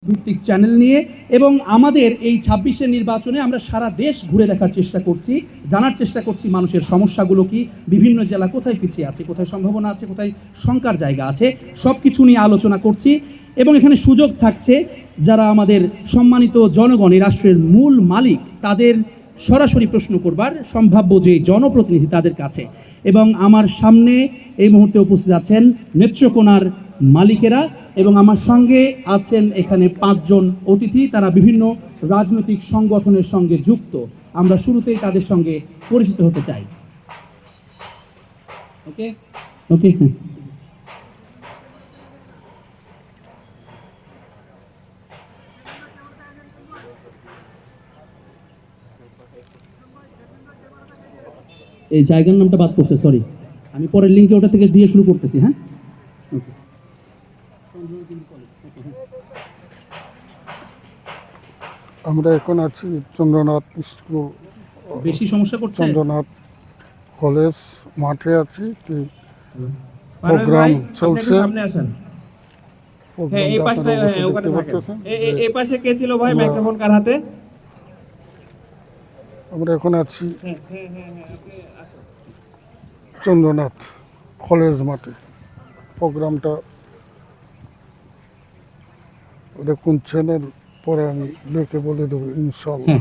ভিত্তিক চ্যানেল নিয়ে, এবং আমাদের এই ২৬-এর নির্বাচনে আমরা সারা দেশ ঘুরে দেখার চেষ্টা করছি, জানার চেষ্টা করছি মানুষের সমস্যাগুলো কি, বিভিন্ন জেলা কোথায় পিছিয়ে আছে, কোথায় সম্ভাবনা আছে, কোথায় শঙ্কার জায়গা আছে, সব কিছু নিয়ে আলোচনা করছি। এবং এখানে সুযোগ থাকছে যারা আমাদের সম্মানিত জনগণ, এই রাষ্ট্রের মূল মালিক, তাদের সরাসরি প্রশ্ন করবার সম্ভাব্য যে জনপ্রতিনিধি তাদের কাছে। এবং আমার সামনে এই মুহূর্তে উপস্থিত আছেন নেত্রকোনার মালিকেরা, এবং আমার সঙ্গে আছেন এখানে ৫ জন অতিথি, তারা বিভিন্ন রাজনৈতিক সংগঠনের সঙ্গে যুক্ত। আমরা শুরুতেই তাদের সঙ্গে পরিচিত হতে চাই। ওকে ওকে এই জায়গার নামটা বাদ করছে, সরি, আমি পরের লিঙ্কে ওটা থেকে দিয়ে শুরু করতেছি। হ্যাঁ, ওকে। আমরা এখন আছি চন্দ্রনাথ স্কুল, বেশি সমস্যা করছে। চন্দ্রনাথ কলেজ মাঠে আছি। প্রোগ্রাম চলছে। আমরা এখন আছি চন্দ্রনাথ কলেজ মাঠে। প্রোগ্রামটা ওটা কোন চ্যানেল পরে আমি লিখে বলে দেবো ইনশাল্লাহ।